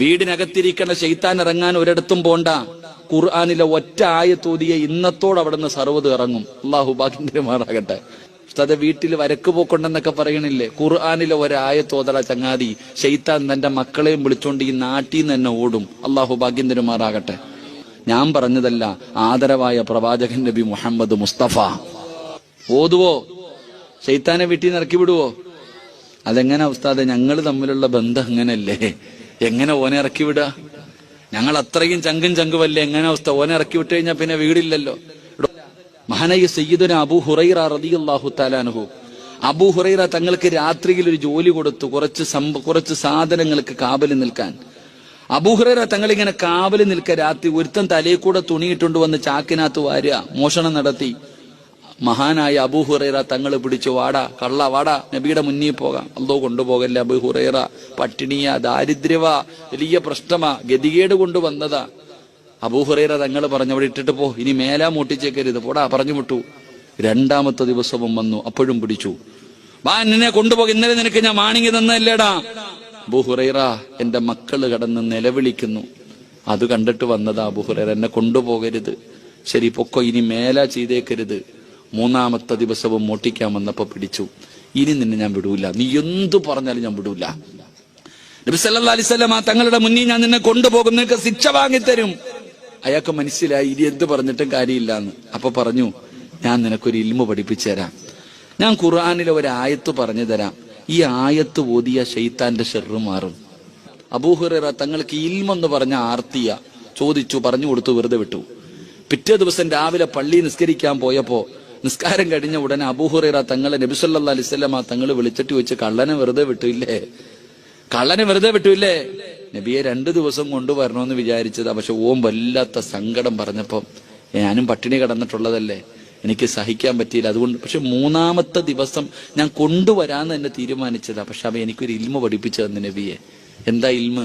വീടിനകത്തിരിക്കണ ശൈത്താൻ ഇറങ്ങാൻ ഒരിടത്തും പോണ്ട. ഖുർആനിലെ ഒറ്റ ആയത്തോതിയ ഇന്നത്തോട് അവിടെ നിന്ന് സർവ്വത് ഇറങ്ങും. അള്ളാഹു ഭാഗ്യമാറാകട്ടെ. ഉസ്താദെ വീട്ടിൽ വരക്ക് പോക്കൊണ്ടെന്നൊക്കെ പറയണില്ലേ? ഖുർആനിലെ ഒരായത്തോതട ചങ്ങാതി, ശൈത്താൻ തന്റെ മക്കളെയും വിളിച്ചോണ്ട് ഈ നാട്ടിൽ നിന്ന് തന്നെ ഓടും. അള്ളാഹു ഭാഗ്യം തരുമാറാകട്ടെ. ഞാൻ പറഞ്ഞതല്ല, ആദരവായ പ്രവാചകൻ നബി മുഹമ്മദ് മുസ്തഫ. ഓതുവോ? ശൈത്താനെ വീട്ടിൽ നിന്ന് ഇറക്കി വിടുവോ? അതെങ്ങനെ ഉസ്താദെ? ഞങ്ങൾ തമ്മിലുള്ള ബന്ധം എങ്ങനല്ലേ? എങ്ങനെ ഓനെ ഇറക്കി വിടുക? ഞങ്ങൾ അത്രയും ചങ്കും ചങ്കുമല്ലേ? എങ്ങനെ ഉസ്താദ്? ഓനെ ഇറക്കി വിട്ടു കഴിഞ്ഞാൽ പിന്നെ വീടില്ലല്ലോ. മഹാനായ സയ്യിദുന അബൂ ഹുറൈറ റളിയല്ലാഹു തആല അൻഹു, അബൂ ഹുറൈറ തങ്ങൾക്ക് രാത്രിയിൽ ഒരു ജോലി കൊടുത്തു, കുറച്ച് സാധനങ്ങൾക്ക് കാവല് നിൽക്കാൻ. അബൂ ഹുറൈറ തങ്ങളിങ്ങനെ കാവല് നിൽക്കുക. രാത്രി ഒരുത്തൻ തലയിൽ കൂടെ തുണിയിട്ടുകൊണ്ട് വന്ന് ചാക്കിനകത്ത് വാരുക, മോഷണം നടത്തി. മഹാനായ അബൂ ഹുറൈറ തങ്ങൾ പിടിച്ചു, വാടാ കള്ള വാടാ, നബിയുടെ മുന്നിൽ പോകാം. അല്ലോ കൊണ്ടുപോകല്ലേ അബൂ ഹുറൈറ, പട്ടിണിയാ, ദാരിദ്ര്യവാ, വലിയ പ്രശ്നമാ, ഗതികേട് കൊണ്ടുവന്നതാ. അബൂ ഹുറൈറ തങ്ങൾ പറഞ്ഞു, അവിടെ ഇട്ടിട്ട് പോ, ഇനി മേലാ മൂട്ടിച്ചേക്കരുത്, പോടാ, പറഞ്ഞു വിട്ടു. രണ്ടാമത്തെ ദിവസവും വന്നു, അപ്പോഴും പിടിച്ചു. വാ, നിന്നെ കൊണ്ടുപോക, ഇന്നലെ നിനക്ക് ഞാൻ വാണിങ്ങി തന്നല്ലേടാ. അബൂ ഹുറൈറ, എന്റെ മക്കള് കടന്ന് നിലവിളിക്കുന്നു, അത് കണ്ടിട്ട് വന്നതാ അബൂ ഹുറൈറ, എന്നെ കൊണ്ടുപോകരുത്. ശരി പൊക്കോ, ഇനി മേലാ ചെയ്തേക്കരുത്. മൂന്നാമത്തെ ദിവസവും മോട്ടിക്കാൻ വന്നപ്പോ പിടിച്ചു. ഇനി നിന്നെ ഞാൻ വിടൂല, നീ എന്തു പറഞ്ഞാലും ഞാൻ വിടൂല. നബി സല്ലല്ലാഹു അലൈഹി വസല്ലം തങ്ങളുടെ മുന്നിൽ ഞാൻ നിന്നെ കൊണ്ടുപോകും, നിനക്ക് ശിക്ഷ വാങ്ങിത്തരും. അയാൾക്ക് മനസ്സിലായി ഇനി എന്ത് പറഞ്ഞിട്ടും കാര്യമില്ലാന്ന്. അപ്പൊ പറഞ്ഞു, ഞാൻ നിനക്കൊരു ഇൽമു പഠിപ്പിച്ചു തരാം. ഞാൻ ഖുർആനിലെ ഒരു ആയത്ത് പറഞ്ഞു തരാം. ഈ ആയത്ത് ഓതിയ ശൈത്താന്റെ ശർറ് മാറും. അബൂ ഹുറൈറ തങ്ങൾക്ക് ഇൽമെന്ന് പറഞ്ഞ ആർത്തിയ ചോദിച്ചു, പറഞ്ഞു കൊടുത്തു, വെറുതെ വിട്ടു. പിറ്റേ ദിവസം രാവിലെ പള്ളി നിസ്കരിക്കാൻ പോയപ്പോ, നിസ്കാരം കഴിഞ്ഞ ഉടനെ അബൂ ഹുറൈറ തങ്ങളെ നബി സല്ലല്ലാഹു അലൈഹി വസല്ലം തങ്ങൾ വിളിച്ചിട്ട് വെച്ച്, കള്ളനെ വെറുതെ വിട്ടില്ലേ? കള്ളനെ വെറുതെ വിട്ടില്ലേ? നബിയെ 2 ദിവസം കൊണ്ടുവരണമെന്ന് വിചാരിച്ചതാ, പക്ഷെ ഓം വല്ലാത്ത സങ്കടം പറഞ്ഞപ്പോ, ഞാനും പട്ടിണി കിടന്നിട്ടുള്ളതല്ലേ, എനിക്ക് സഹിക്കാൻ പറ്റിയില്ല, അതുകൊണ്ട്. പക്ഷെ 3-ാമത്തെ ദിവസം ഞാൻ കൊണ്ടുവരാന്ന് തന്നെ തീരുമാനിച്ചതാ. പക്ഷെ അവ എനിക്കൊരു ഇൽമ പഠിപ്പിച്ചു തന്നു നബിയെ. എന്താ ഇൽമ?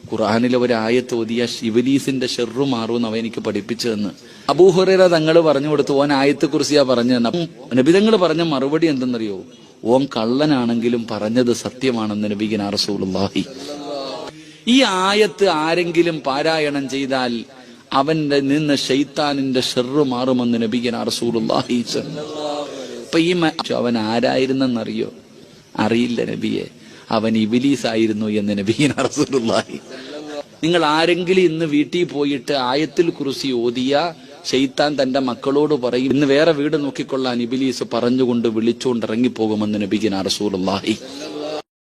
ഖുർആനിലെ ഒരു ആയത്ത് ഓതിയ ഇബ്ലീസിന്റെ ശർറ് മാറുമെന്ന് അവ എനിക്ക് പഠിപ്പിച്ചു തന്ന്. അബൂ ഹുറൈറ തങ്ങൾ പറഞ്ഞു കൊടുത്തു, ഓൻ ആയത്തെ കുറിച്ചാ പറഞ്ഞു തന്നെ. നബി തങ്ങൾ പറഞ്ഞ മറുപടി എന്തെന്നറിയോ? ഓൻ കള്ളനാണെങ്കിലും പറഞ്ഞത് സത്യമാണെന്ന് നബിഗിന റസൂലുള്ളാഹി. ഈ ആയത്ത് ആരെങ്കിലും പാരായണം ചെയ്താൽ അവന്റെ നിന്ന് ശൈത്താനിന്റെ ശർറ് മാറുമെന്ന് നബിഗിന റസൂലുള്ളാഹി. ഇപ്പൊ ഈ അവൻ ആരായിരുന്നെന്നറിയോ? അറിയില്ല നബിയെ, അവൻ ഇബ്ലീസ് ആയിരുന്നു എന്ന് നബിഗിന റസൂലുള്ളാഹി. നിങ്ങൾ ആരെങ്കിലും ഇന്ന് വീട്ടിൽ പോയിട്ട് ആയത്തുൽ കുർസി ഓതിയ ശൈത്താൻ തന്റെ മക്കളോട് പറയും, ഇന്ന് വേറെ വീട് നോക്കിക്കൊള്ളാൻ ഇബ്ലീസ് പറഞ്ഞുകൊണ്ട് വിളിച്ചുകൊണ്ട് ഇറങ്ങിപ്പോകുമെന്ന് നബിഗിന റസൂലുള്ളാഹി.